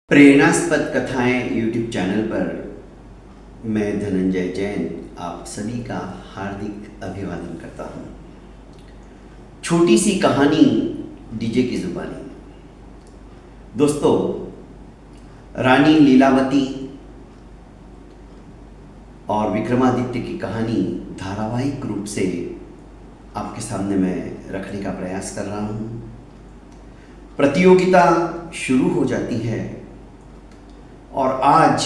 प्रेरणास्पद कथाएं YouTube channel पर मैं धनंजय जैन आप सभी का हार्दिक अभिवादन करता हूं। छोटी सी कहानी डीजे की जुबानी। दोस्तों, रानी लीलावती और विक्रमादित्य की कहानी धारावाहिक रूप से आपके सामने मैं रखने का प्रयास कर रहा हूं। प्रतियोगिता शुरू हो जाती है और आज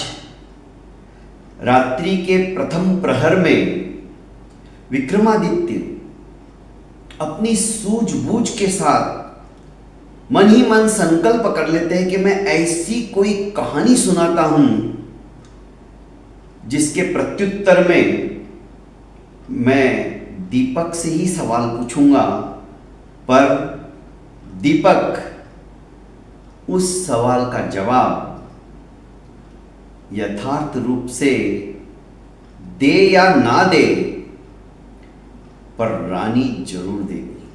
रात्रि के प्रथम प्रहर में विक्रमादित्य अपनी सूझबूझ के साथ मन ही मन संकल्प कर लेते हैं कि मैं ऐसी कोई कहानी सुनाता हूं जिसके प्रत्युत्तर में मैं दीपक से ही सवाल पूछूंगा, पर दीपक उस सवाल का जवाब यथार्थ रूप से दे या ना दे, पर रानी जरूर देगी।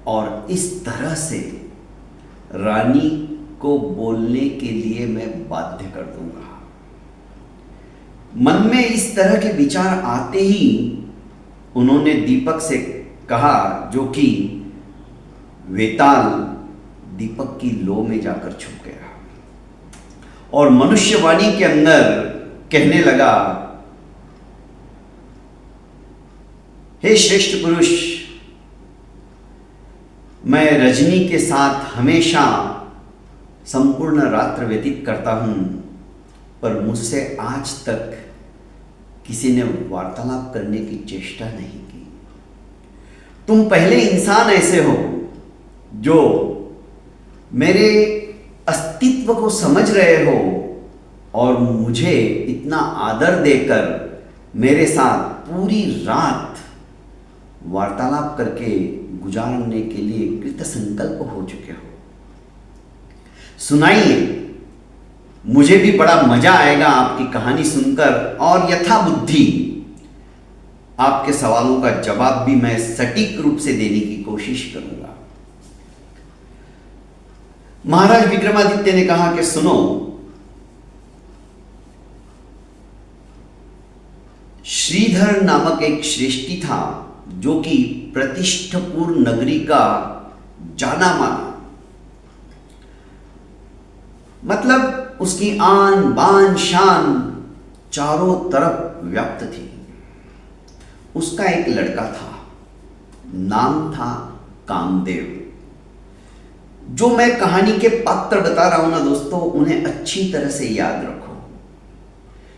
और इस तरह से रानी को बोलने के लिए मैं बाध्य कर दूंगा। मन में इस तरह के विचार आते ही उन्होंने दीपक से कहा, जो कि वेताल दीपक की लो में जाकर छुप गया और मनुष्यवाणी के अंदर कहने लगा, हे श्रेष्ठ पुरुष, मैं रजनी के साथ हमेशा संपूर्ण रात्र व्यतीत करता हूं, पर मुझसे आज तक किसी ने वार्तालाप करने की चेष्टा नहीं की। तुम पहले इंसान ऐसे हो जो मेरे अस्तित्व को समझ रहे हो और मुझे इतना आदर देकर मेरे साथ पूरी रात वार्तालाप करके गुजारने के लिए कृत संकल्प हो चुके हो। सुनाइए, मुझे भी बड़ा मजा आएगा आपकी कहानी सुनकर और यथाबुद्धि आपके सवालों का जवाब भी मैं सटीक रूप से देने की कोशिश करूंगा। महाराज विक्रमादित्य ने कहा कि सुनो, श्रीधर नामक एक श्रेष्ठी था जो कि प्रतिष्ठपुर नगरी का जाना माना, मतलब उसकी आन बान शान चारों तरफ व्याप्त थी। उसका एक लड़का था, नाम था कामदेव। जो मैं कहानी के पात्र बता रहा हूं ना दोस्तों, उन्हें अच्छी तरह से याद रखो।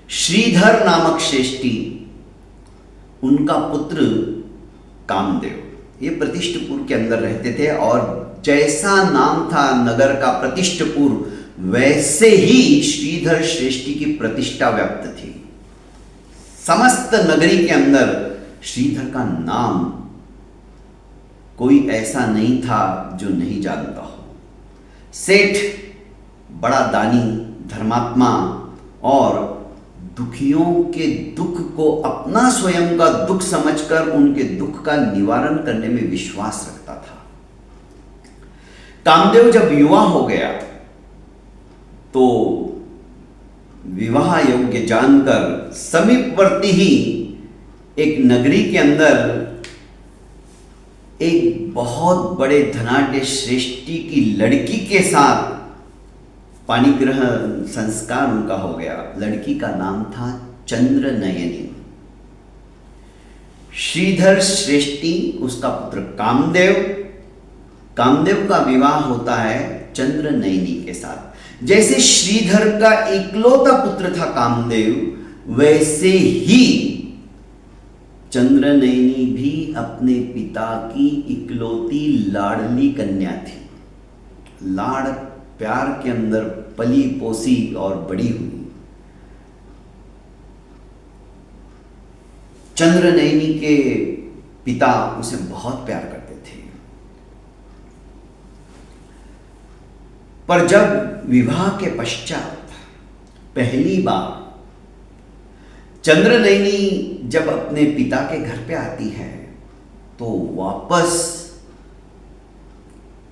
श्रीधर नामक श्रेष्ठी, उनका पुत्र कामदेव, ये प्रतिष्ठपुर के अंदर रहते थे और जैसा नाम था नगर का प्रतिष्ठपुर, वैसे ही श्रीधर श्रेष्ठी की प्रतिष्ठा व्याप्त थी। समस्त नगरी के अंदर श्रीधर का नाम कोई ऐसा नहीं था जो नहीं जानता हो। सेठ, बड़ा दानी, धर्मात्मा और दुखियों के दुख को अपना स्वयं का दुख समझकर उनके दुख का निवारण करने में विश्वास रखता था। कामदेव जब युवा हो गया तो विवाह योग्य जानकर समीपवर्ती ही एक नगरी के अंदर एक बहुत बड़े धनाढ्य श्रेष्ठी की लड़की के साथ पाणिग्रह संस्कार उनका हो गया। लड़की का नाम था चंद्रनयनी। श्रीधर श्रेष्ठी, उसका पुत्र कामदेव, कामदेव का विवाह होता है चंद्रनयनी के साथ। जैसे श्रीधर का इकलौता पुत्र था कामदेव, वैसे ही चंद्रनयनी भी अपने पिता की इकलौती लाडली कन्या थी। लाड़ प्यार के अंदर पली पोसी और बड़ी हुई। चंद्रनयनी के पिता उसे बहुत प्यार करते थे, पर जब विवाह के पश्चात पहली बार चंद्रनयनी जब अपने पिता के घर पे आती है तो वापस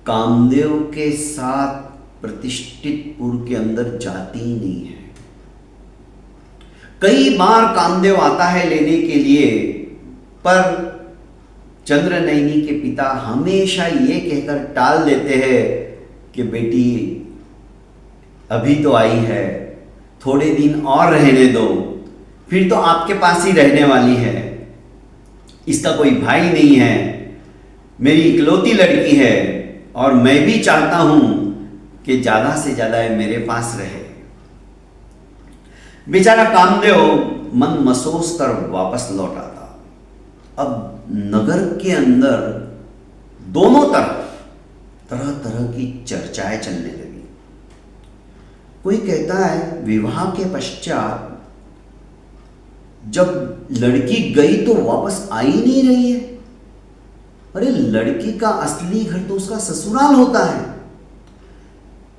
कामदेव के साथ प्रतिष्ठित पुर के अंदर जाती ही नहीं है। कई बार कामदेव आता है लेने के लिए, पर चंद्रनयनी के पिता हमेशा ये कहकर टाल देते हैं कि बेटी अभी तो आई है, थोड़े दिन और रहने दो, फिर तो आपके पास ही रहने वाली है। इसका कोई भाई नहीं है, मेरी इकलौती लड़की है और मैं भी चाहता हूं कि ज्यादा से ज्यादा मेरे पास रहे। बेचारा कामदेव मन मसोस कर वापस लौट आता। अब नगर के अंदर दोनों तरफ तरह तरह की चर्चाएं चलने लगी। कोई कहता है विवाह के पश्चात जब लड़की गई तो वापस आ ही नहीं रही है। अरे लड़की का असली घर तो उसका ससुराल होता है,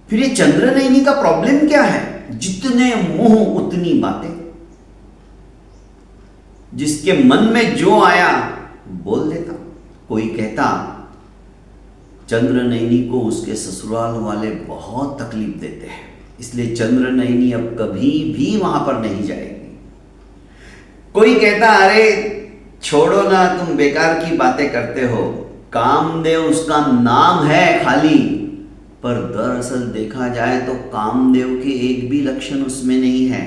फिर ये चंद्रनयनी का प्रॉब्लम क्या है? जितने मुंह उतनी बातें, जिसके मन में जो आया बोल देता। कोई कहता चंद्रनयनी को उसके ससुराल वाले बहुत तकलीफ देते हैं, इसलिए चंद्रनयनी अब कभी भी वहां पर नहीं जाएगी। कोई कहता अरे छोड़ो ना, तुम बेकार की बातें करते हो, कामदेव उसका नाम है खाली, पर दरअसल देखा जाए तो कामदेव के एक भी लक्षण उसमें नहीं है।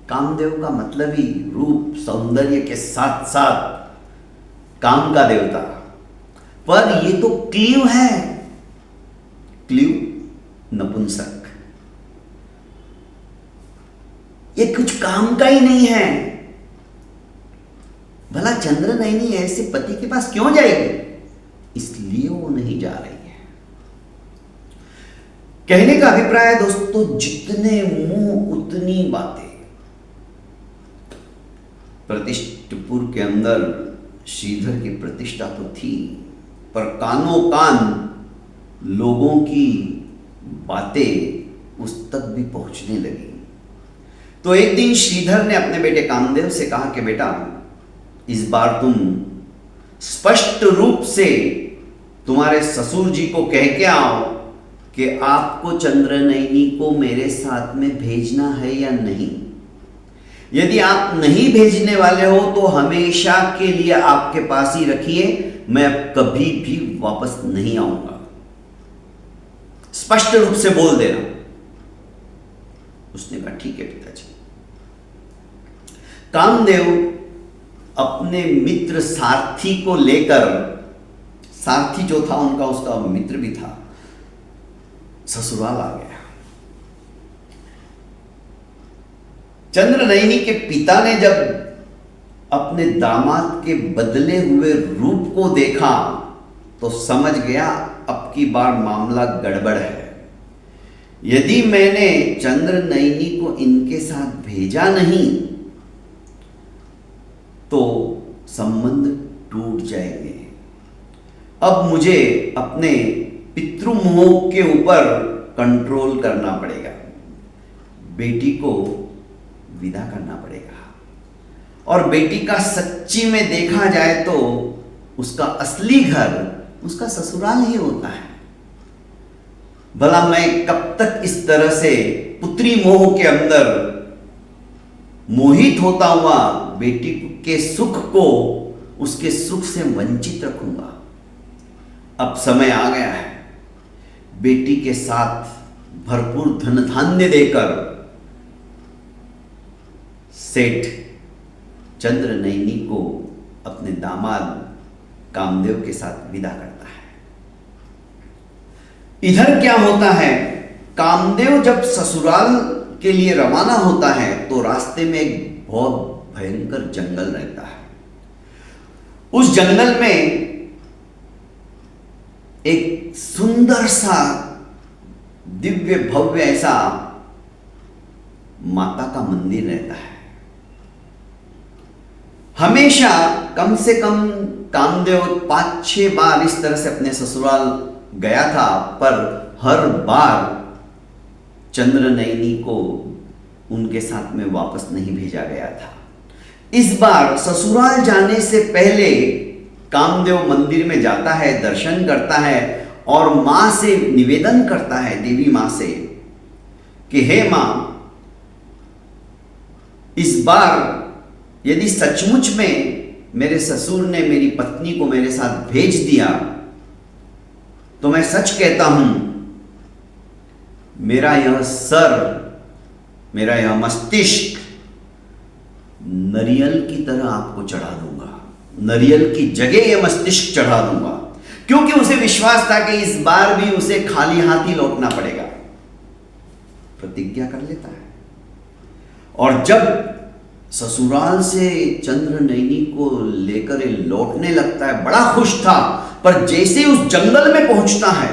कामदेव का मतलब ही रूप सौंदर्य के साथ साथ काम का देवता, पर ये तो क्लीव है, क्लीव नपुंसक, ये कुछ काम का ही नहीं है। भला चंद्रनयनी ऐसे पति के पास क्यों जाएगी? इसलिए वो नहीं जा रही है। कहने का अभिप्राय है दोस्तों, जितने मुंह उतनी बातें। प्रतिष्ठपुर के अंदर श्रीधर की प्रतिष्ठा तो थी, पर कानों कान लोगों की बातें उस तक भी पहुंचने लगी। तो एक दिन श्रीधर ने अपने बेटे कामदेव से कहा कि बेटा इस बार तुम स्पष्ट रूप से तुम्हारे ससुर जी को कह के आओ कि आपको चंद्रनयनी को मेरे साथ में भेजना है या नहीं। यदि आप नहीं भेजने वाले हो तो हमेशा के लिए आपके पास ही रखिए, मैं अब कभी भी वापस नहीं आऊंगा। स्पष्ट रूप से बोल देना। उसने कहा ठीक है पिताजी। कामदेव अपने मित्र सारथी को लेकर, सारथी जो था उनका उसका मित्र भी था, ससुराल आ गया। चंद्रनयनी के पिता ने जब अपने दामाद के बदले हुए रूप को देखा तो समझ गया अब की बार मामला गड़बड़ है। यदि मैंने चंद्रनयनी को इनके साथ भेजा नहीं तो संबंध टूट जाएंगे। अब मुझे अपने पितृमोह के ऊपर कंट्रोल करना पड़ेगा, बेटी को विदा करना पड़ेगा। और बेटी का सच्ची में देखा जाए तो उसका असली घर उसका ससुराल ही होता है। भला मैं कब तक इस तरह से पुत्री मोह के अंदर मोहित होता हुआ बेटी के सुख को उसके सुख से वंचित रखूंगा? अब समय आ गया है बेटी के साथ भरपूर धन धान्य देकर सेठ चंद्रनयनी को अपने दामाद कामदेव के साथ विदा करता है। इधर क्या होता है, कामदेव जब ससुराल के लिए रवाना होता है तो रास्ते में एक बहुत भयंकर जंगल रहता है। उस जंगल में एक सुंदर सा दिव्य भव्य ऐसा माता का मंदिर रहता है। हमेशा कम से कम कामदेव 5-6 बार इस तरह से अपने ससुराल गया था, पर हर बार चंद्रनयनी को उनके साथ में वापस नहीं भेजा गया था। इस बार ससुराल जाने से पहले कामदेव मंदिर में जाता है, दर्शन करता है और मां से निवेदन करता है, देवी मां से, कि हे मां, इस बार यदि सचमुच में मेरे ससुर ने मेरी पत्नी को मेरे साथ भेज दिया तो मैं सच कहता हूं, मेरा यह सर, मेरा यह मस्तिष्क नरियल की तरह आपको चढ़ा दूंगा, नरियल की जगह यह मस्तिष्क चढ़ा दूंगा, क्योंकि उसे विश्वास था कि इस बार भी उसे खाली हाथ ही लौटना पड़ेगा। प्रतिज्ञा कर लेता है और जब ससुराल से चंद्र नयनी को लेकर लौटने लगता है, बड़ा खुश था, पर जैसे उस जंगल में पहुंचता है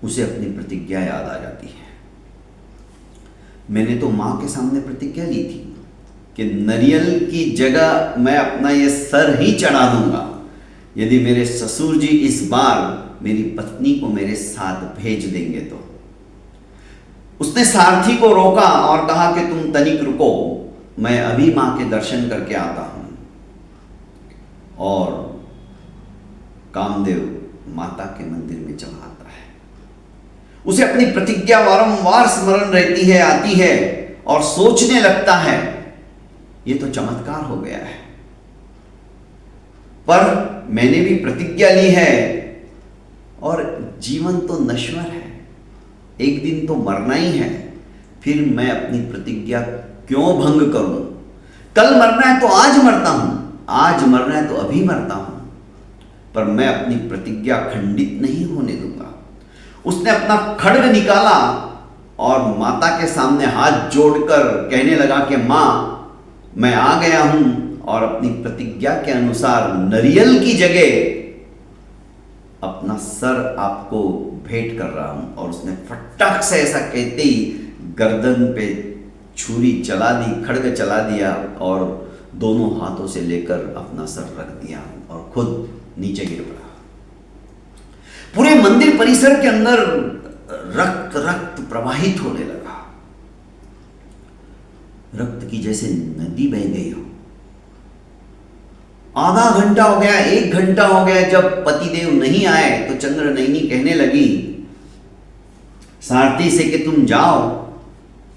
उसे अपनी प्रतिज्ञा याद आ जाती है। मैंने तो मां के सामने प्रतिज्ञा ली थी कि नरियल की जगह मैं अपना ये सर ही चढ़ा दूंगा यदि मेरे ससुर जी इस बार मेरी पत्नी को मेरे साथ भेज देंगे तो। उसने सारथी को रोका और कहा कि तुम तनिक रुको, मैं अभी मां के दर्शन करके आता हूं। और कामदेव माता के मंदिर में चला आता है। उसे अपनी प्रतिज्ञा वारंवार स्मरण रहती है, आती है और सोचने लगता है ये तो चमत्कार हो गया है, पर मैंने भी प्रतिज्ञा ली है और जीवन तो नश्वर है, एक दिन तो मरना ही है, फिर मैं अपनी प्रतिज्ञा क्यों भंग करूं? कल मरना है तो आज मरता हूं, आज मरना है तो अभी मरता हूं, पर मैं अपनी प्रतिज्ञा खंडित नहीं होने दूंगा। उसने अपना खड्ग निकाला और माता के सामने हाथ जोड़कर कहने लगा कि मां, मैं आ गया हूं और अपनी प्रतिज्ञा के अनुसार नरियल की जगह अपना सर आपको भेंट कर रहा हूं। और उसने फटाक से ऐसा कहते ही गर्दन पे छुरी चला दी, खड्ग चला दिया और दोनों हाथों से लेकर अपना सर रख दिया और खुद नीचे गिर पड़ा। पूरे मंदिर परिसर के अंदर रक्त रक्त प्रवाहित होने लगा, रक्त की जैसे नदी बह गई हो। आधा घंटा हो गया, 1 घंटा हो गया, जब पतिदेव नहीं आए तो चंद्र नयनी कहने लगी सारथी से कि तुम जाओ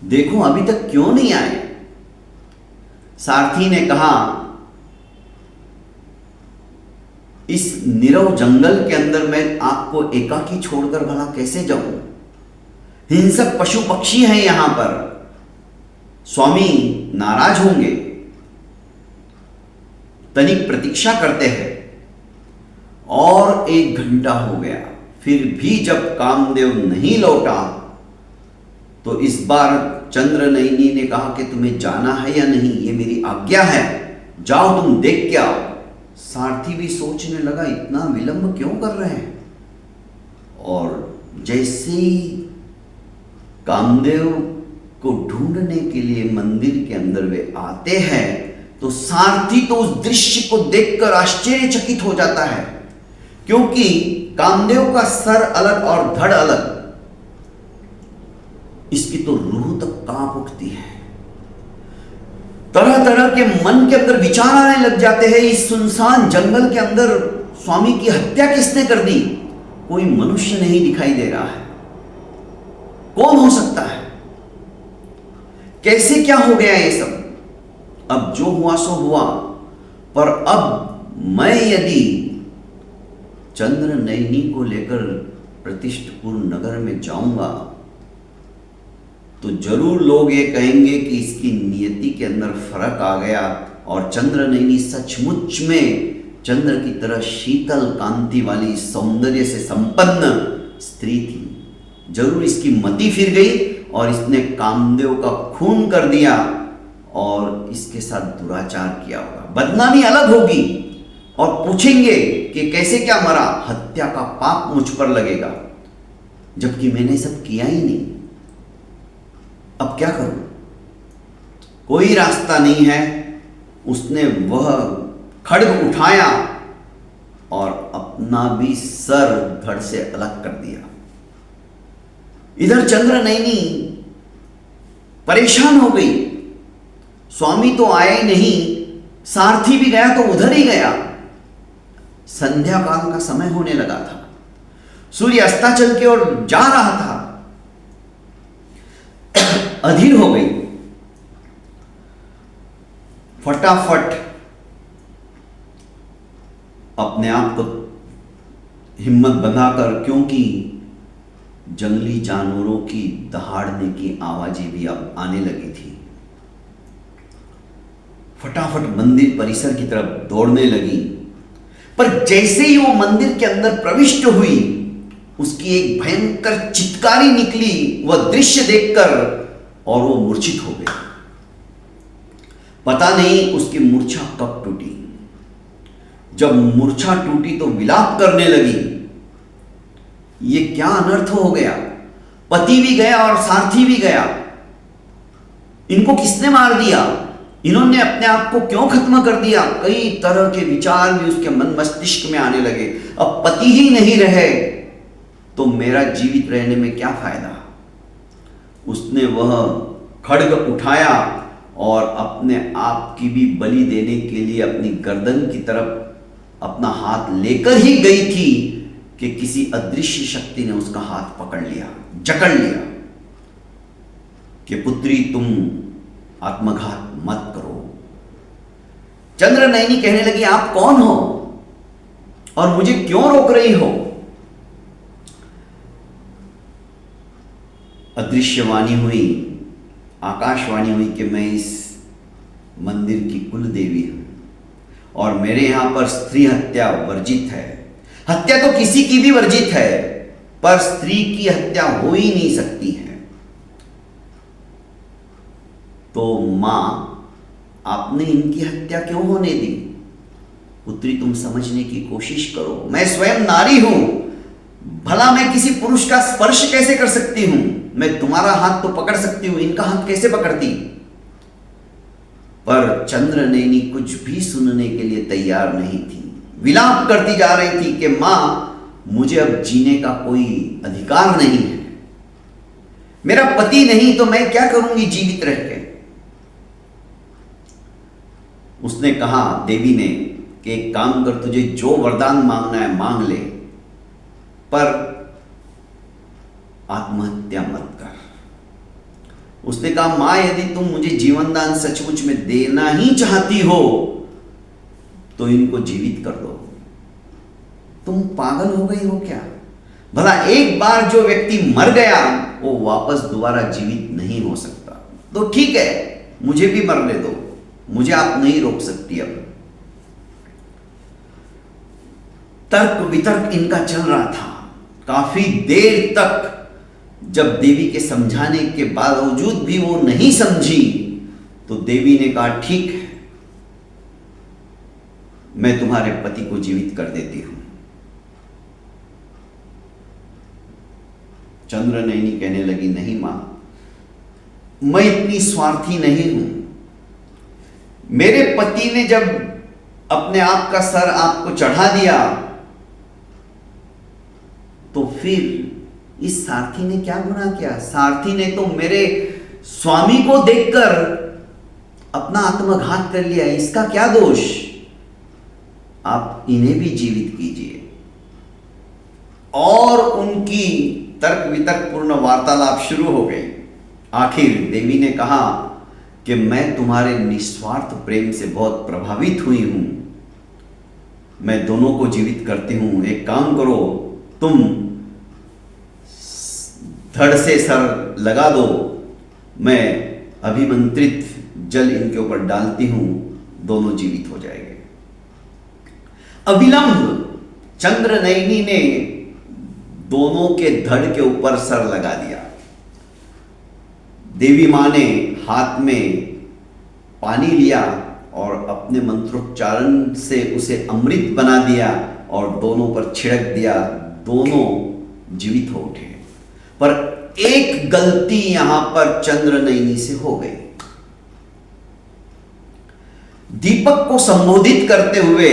देखो अभी तक क्यों नहीं आए। सारथी ने कहा इस नीरव जंगल के अंदर मैं आपको एकाकी छोड़कर भला कैसे जाऊं? हिंसक पशु पक्षी हैं यहां पर, स्वामी नाराज होंगे, तनिक प्रतीक्षा करते हैं। और 1 घंटा हो गया, फिर भी जब कामदेव नहीं लौटा तो इस बार चंद्र नयनी ने कहा कि तुम्हें जाना है या नहीं, ये मेरी आज्ञा है, जाओ तुम देख के आओ। सारथी भी सोचने लगा इतना विलंब क्यों कर रहे हैं। और जैसे ही कामदेव को ढूंढने के लिए मंदिर के अंदर वे आते हैं तो सारथी तो उस दृश्य को देखकर आश्चर्यचकित हो जाता है, क्योंकि कामदेव का सर अलग और धड़ अलग, इसकी तो रूह तक कांप उठती है। तरह तरह के मन के अंदर विचार आने लग जाते हैं, इस सुनसान जंगल के अंदर स्वामी की हत्या किसने कर दी? कोई मनुष्य नहीं दिखाई दे रहा है, कौन हो सकता है? कैसे क्या हो गया ये सब? अब जो हुआ सो हुआ, पर अब मैं यदि चंद्र नयनी को लेकर प्रतिष्ठपुर नगर में जाऊंगा तो जरूर लोग ये कहेंगे कि इसकी नियति के अंदर फर्क आ गया और चंद्र नयनी सचमुच में चंद्र की तरह शीतल कांति वाली सौंदर्य से संपन्न स्त्री थी। जरूर इसकी मति फिर गई और इसने कामदेव का खून कर दिया और इसके साथ दुराचार किया होगा। बदनामी अलग होगी और पूछेंगे कि कैसे क्या मरा, हत्या का पाप मुझ पर लगेगा, जबकि मैंने सब किया ही नहीं। अब क्या करूं? कोई रास्ता नहीं है। उसने वह खड्ग उठाया और अपना भी सर धड़ से अलग कर दिया। इधर चंद्र नयनी परेशान हो गई, स्वामी तो आए नहीं, सारथी भी गया तो उधर ही गया। संध्या काल का समय होने लगा था। सूर्य अस्ताचल की ओर जा रहा था। अधीर हो गई। फटाफट अपने आप को हिम्मत बनाकर, क्योंकि जंगली जानवरों की दहाड़ने की आवाजें भी अब आने लगी थी, फटाफट मंदिर परिसर की तरफ दौड़ने लगी। पर जैसे ही वो मंदिर के अंदर प्रविष्ट हुई, उसकी एक भयंकर चित्कारी निकली वह दृश्य देखकर, और वो मूर्छित हो गई। पता नहीं उसकी मूर्छा कब टूटी। जब मूर्छा टूटी तो विलाप करने लगी, ये क्या अनर्थ हो गया, पति भी गया और सारथी भी गया, इनको किसने मार दिया, इन्होंने अपने आप को क्यों खत्म कर दिया। कई तरह के विचार भी उसके मन मस्तिष्क में आने लगे। अब पति ही नहीं रहे तो मेरा जीवित रहने में क्या फायदा। उसने वह खड्ग उठाया और अपने आप की भी बलि देने के लिए अपनी गर्दन की तरफ अपना हाथ लेकर ही गई थी कि किसी अदृश्य शक्ति ने उसका हाथ पकड़ लिया, जकड़ लिया कि पुत्री तुम आत्मघात मत करो। चंद्रनयनी कहने लगी, आप कौन हो और मुझे क्यों रोक रही हो। अदृश्यवाणी हुई, आकाशवाणी हुई कि मैं इस मंदिर की कुल देवी हूं और मेरे यहां पर स्त्री हत्या वर्जित है। हत्या तो किसी की भी वर्जित है, पर स्त्री की हत्या हो ही नहीं सकती है। तो मां, आपने इनकी हत्या क्यों होने दी। पुत्री तुम समझने की कोशिश करो, मैं स्वयं नारी हूं, भला मैं किसी पुरुष का स्पर्श कैसे कर सकती हूं। मैं तुम्हारा हाथ तो पकड़ सकती हूं, इनका हाथ कैसे पकड़ती। पर चंद्रनयनी कुछ भी सुनने के लिए तैयार नहीं थी। विलाप करती जा रही थी कि मां, मुझे अब जीने का कोई अधिकार नहीं है, मेरा पति नहीं तो मैं क्या करूंगी जीवित रह के। उसने कहा, देवी ने, कि एक काम कर, तुझे जो वरदान मांगना है मांग ले, पर आत्महत्या मत कर। उसने कहा, मां, यदि तुम मुझे जीवन दान सचमुच में देना ही चाहती हो तो इनको जीवित कर दो। तुम पागल हो गई हो क्या। भला एक बार जो व्यक्ति मर गया वो वापस दोबारा जीवित नहीं हो सकता। तो ठीक है, मुझे भी मरने दो, मुझे आप नहीं रोक सकती। अब तर्क वितर्क इनका चल रहा था काफी देर तक। जब देवी के समझाने के बावजूद भी वो नहीं समझी तो देवी ने कहा, ठीक है, मैं तुम्हारे पति को जीवित कर देती हूं। चंद्रनयनी कहने लगी, नहीं मां, मैं इतनी स्वार्थी नहीं हूं। मेरे पति ने जब अपने आप का सर आपको चढ़ा दिया तो फिर इस सारथी ने क्या गुनाह किया। सारथी ने तो मेरे स्वामी को देखकर अपना आत्मघात कर लिया, इसका क्या दोष। आप इन्हें भी जीवित कीजिए। और उनकी तर्क वितर्क पूर्ण वार्तालाप शुरू हो गई। आखिर देवी ने कहा कि मैं तुम्हारे निस्वार्थ प्रेम से बहुत प्रभावित हुई हूं, मैं दोनों को जीवित करती हूं। एक काम करो, तुम धड़ से सर लगा दो, मैं अभिमंत्रित जल इनके ऊपर डालती हूं, दोनों जीवित हो जाएंगे। अविलंब चंद्रनयनी ने दोनों के धड़ के ऊपर सर लगा दिया। देवी मां ने हाथ में पानी लिया और अपने मंत्रोच्चारण से उसे अमृत बना दिया और दोनों पर छिड़क दिया। दोनों जीवित हो उठे। पर एक गलती यहां पर चंद्रनयनी से हो गई। दीपक को संबोधित करते हुए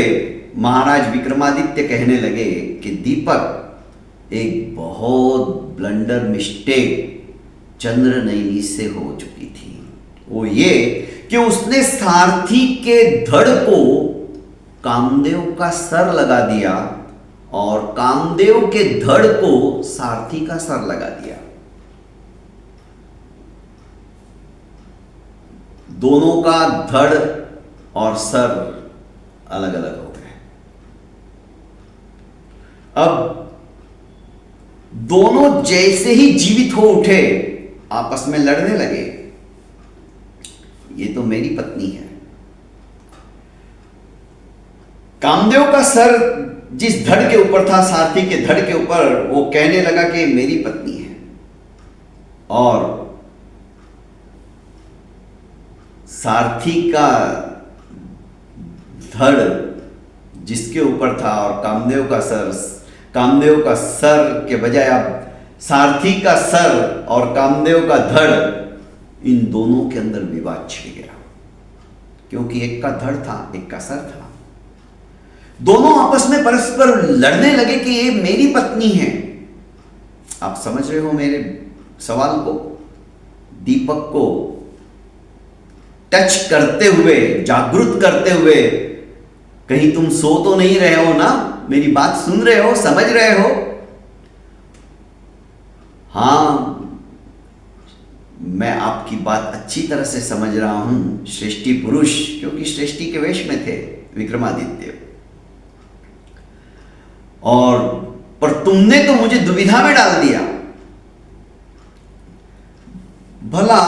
महाराज विक्रमादित्य कहने लगे कि दीपक, एक बहुत ब्लंडर मिस्टेक चंद्रनयनी से हो चुकी थी। वो ये कि उसने सारथी के धड़ को कामदेव का सर लगा दिया और कामदेव के धड़ को सारथी का सर लगा दिया। दोनों का धड़ और सर अलग अलग हो गए। अब दोनों जैसे ही जीवित हो उठे आपस में लड़ने लगे। ये तो मेरी पत्नी है। कामदेव का सर जिस धड़ के ऊपर था, सारथी के धड़ के ऊपर, वो कहने लगा कि मेरी पत्नी है। और सारथी का धड़ जिसके ऊपर था और कामदेव का सर के बजाय अब सारथी का सर और कामदेव का धड़, इन दोनों के अंदर विवाद छिड़ गया, क्योंकि एक का धड़ था, एक का सर था। दोनों आपस में परस्पर लड़ने लगे कि ये मेरी पत्नी है। आप समझ रहे हो मेरे सवाल को? दीपक को टच करते हुए, जागृत करते हुए, कहीं तुम सो तो नहीं रहे हो ना? मेरी बात सुन रहे हो, समझ रहे हो? हां, मैं आपकी बात अच्छी तरह से समझ रहा हूं श्रेष्ठी पुरुष, क्योंकि श्रेष्ठी के वेश में थे विक्रमादित्य। और पर तुमने तो मुझे दुविधा में डाल दिया। भला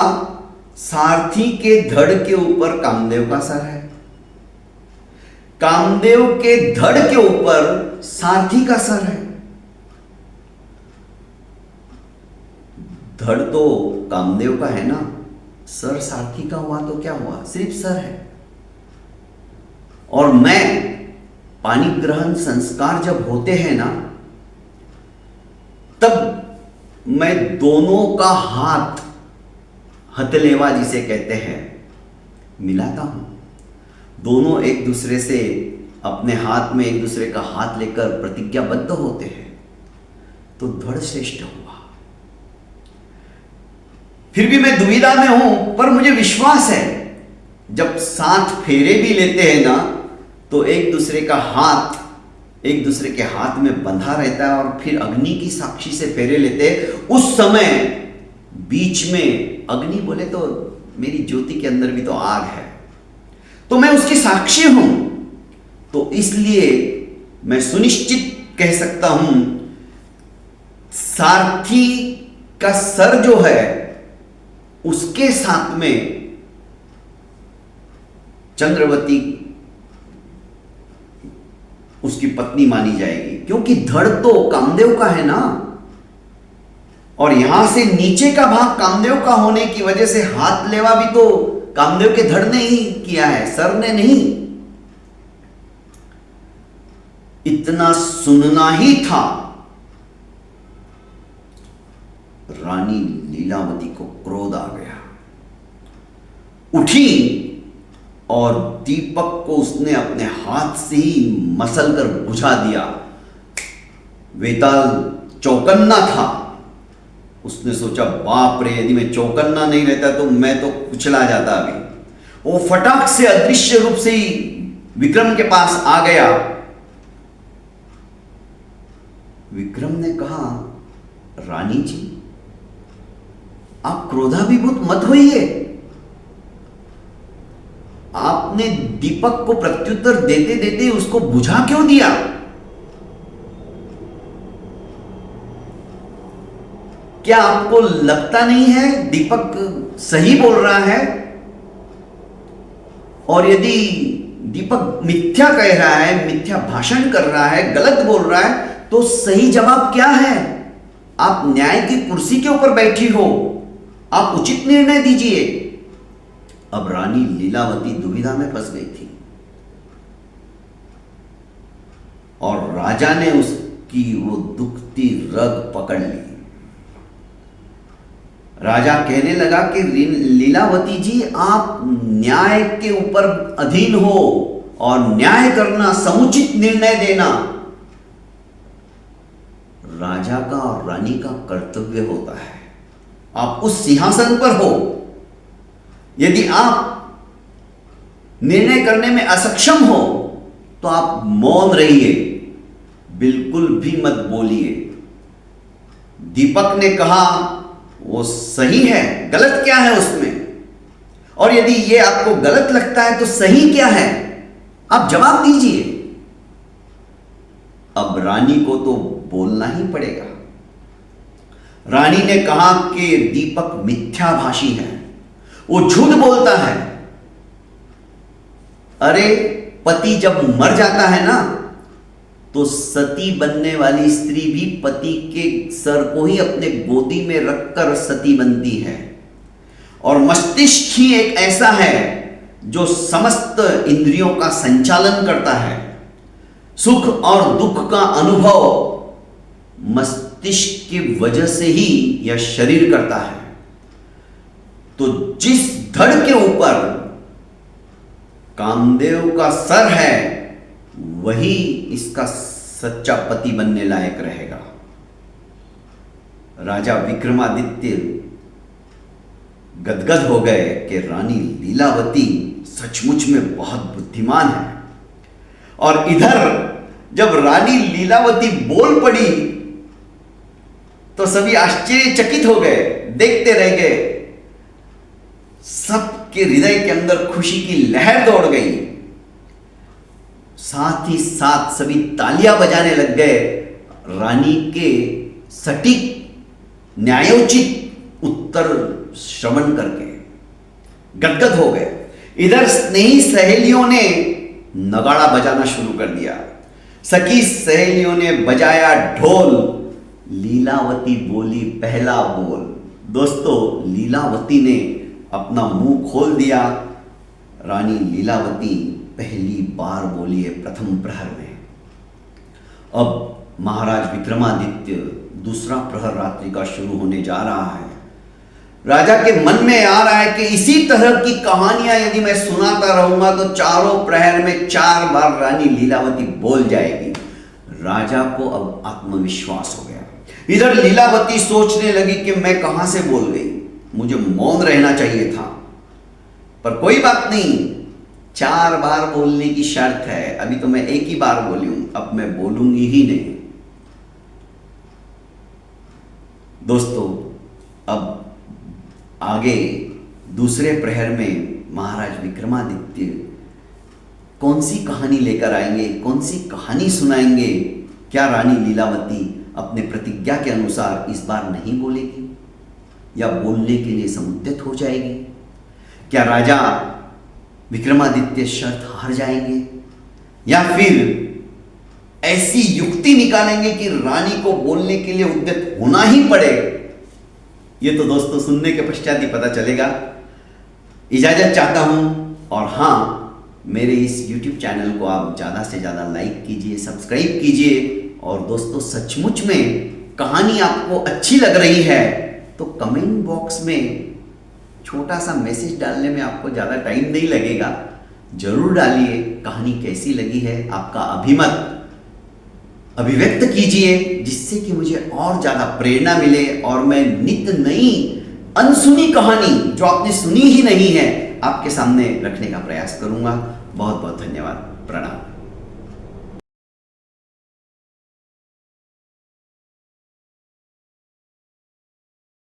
सारथी के धड़ के ऊपर कामदेव का सर है, कामदेव के धड़ के ऊपर सारथी का सर है। धड़ तो कामदेव का है ना, सर सारथी का हुआ तो क्या हुआ? सिर्फ सर है। और मैं, पानी ग्रहण संस्कार जब होते हैं ना, तब मैं दोनों का हाथ, हथलेवा जिसे कहते हैं, मिलाता हूं। दोनों एक दूसरे से अपने हाथ में एक दूसरे का हाथ लेकर प्रतिज्ञाबद्ध होते हैं, तो धड़ श्रेष्ठ हुआ। फिर भी मैं दुविधा में हूं, पर मुझे विश्वास है जब 7 फेरे भी लेते हैं ना, तो एक दूसरे का हाथ एक दूसरे के हाथ में बंधा रहता है, और फिर अग्नि की साक्षी से फेरे लेते हैं। उस समय बीच में, अग्नि बोले तो मेरी ज्योति के अंदर भी तो आग है, तो मैं उसकी साक्षी हूं। तो इसलिए मैं सुनिश्चित कह सकता हूं, सारथी का सर जो है उसके साथ में चंद्रवती उसकी पत्नी मानी जाएगी, क्योंकि धड़ तो कामदेव का है ना। और यहां से नीचे का भाग कामदेव का होने की वजह से हाथ लेवा भी तो कामदेव के धड़ ने ही किया है, सर ने नहीं। इतना सुनना ही था, रानी लीलावती को क्रोध आ गया। उठी और दीपक को उसने अपने हाथ से ही मसल कर बुझा दिया। वेताल चौकन्ना था। उसने सोचा, बाप रे, यदि मैं चौकन्ना नहीं रहता तो मैं तो कुचला जाता अभी। वो फटाक से अदृश्य रूप से ही विक्रम के पास आ गया। विक्रम ने कहा, रानी जी, आप क्रोधाभिभूत मत होइए। आपने दीपक को प्रत्युत्तर देते देते उसको बुझा क्यों दिया? क्या आपको लगता नहीं है दीपक सही बोल रहा है? और यदि दीपक मिथ्या कह रहा है, मिथ्या भाषण कर रहा है, गलत बोल रहा है, तो सही जवाब क्या है? आप न्याय की कुर्सी के ऊपर बैठी हो, आप उचित निर्णय दीजिए। अब रानी लीलावती दुविधा में फंस गई थी और राजा ने उसकी वो दुखती रग पकड़ ली। राजा कहने लगा कि लीलावती जी, आप न्याय के ऊपर अधीन हो और न्याय करना, समुचित निर्णय देना राजा का और रानी का कर्तव्य होता है। आप उस सिंहासन पर हो। यदि आप निर्णय करने में असक्षम हो तो आप मौन रहिए, बिल्कुल भी मत बोलिए। दीपक ने कहा, वो सही है, गलत क्या है उसमें? और यदि ये आपको गलत लगता है तो सही क्या है? आप जवाब दीजिए। अब रानी को तो बोलना ही पड़ेगा। रानी ने कहा कि दीपक मिथ्याभाषी है, वो झूठ बोलता है। अरे, पति जब मर जाता है ना, तो सती बनने वाली स्त्री भी पति के सर को ही अपने गोदी में रखकर सती बनती है। और मस्तिष्क ही एक ऐसा है जो समस्त इंद्रियों का संचालन करता है। सुख और दुख का अनुभव मस्तिष्क की वजह से ही यह शरीर करता है। तो जिस धड़ के ऊपर कामदेव का सर है, वही इसका सच्चा पति बनने लायक रहेगा। राजा विक्रमादित्य गदगद हो गए कि रानी लीलावती सचमुच में बहुत बुद्धिमान है। और इधर जब रानी लीलावती बोल पड़ी तो सभी आश्चर्यचकित हो गए, देखते रह गए। सबके हृदय के अंदर खुशी की लहर दौड़ गई। साथ ही साथ सभी तालियां बजाने लग गए, रानी के सटीक न्यायोचित उत्तर श्रवण करके गदगद हो गए। इधर स्नेही सहेलियों ने नगाड़ा बजाना शुरू कर दिया। सखी सहेलियों ने बजाया ढोल। लीलावती बोली पहला बोल। दोस्तों, लीलावती ने अपना मुंह खोल दिया। रानी लीलावती पहली बार बोली है प्रथम प्रहर में। अब महाराज विक्रमादित्य दूसरा प्रहर रात्रि का शुरू होने जा रहा है। राजा के मन में आ रहा है कि इसी तरह की कहानियां यदि मैं सुनाता रहूंगा तो चारों प्रहर में 4 बार रानी लीलावती बोल जाएगी। राजा को अब आत्मविश्वास हो गया। इधर लीलावती सोचने लगी कि मैं कहां से बोल गई, मुझे मौन रहना चाहिए था। पर कोई बात नहीं, 4 बार बोलने की शर्त है। अभी तो मैं एक ही बार बोली हूं, अब मैं बोलूंगी ही नहीं। दोस्तों, अब आगे दूसरे प्रहर में महाराज विक्रमादित्य कौन सी कहानी लेकर आएंगे, कौन सी कहानी सुनाएंगे? क्या रानी लीलावती अपने प्रतिज्ञा के अनुसार इस बार नहीं बोलेगी या बोलने के लिए समुद्यत हो जाएगी? क्या राजा विक्रमादित्य शर्त हार जाएंगे या फिर ऐसी युक्ति निकालेंगे कि रानी को बोलने के लिए उद्यत होना ही पड़े? ये तो दोस्तों सुनने के पश्चात ही पता चलेगा। इजाजत चाहता हूं। और हां, मेरे इस YouTube चैनल को आप ज़्यादा से ज़्यादा लाइक कीजिए, सब्सक्राइब कीजिए। और दोस्तों, सचमुच में कहानी आपको अच्छी लग रही है तो कमेंट बॉक्स में छोटा सा मैसेज डालने में आपको ज़्यादा टाइम नहीं लगेगा, जरूर डालिए। कहानी कैसी लगी है आपका अभिमत अभिव्यक्त कीजिए, जिससे कि मुझे और ज़्यादा प्रेरणा मिले और मैं नित्य नई अनसुनी कहानी जो आपने सुनी ही नहीं है आपके सामने रखने का प्रयास करूंगा। बहुत बहुत धन्यवाद। प्रणाम।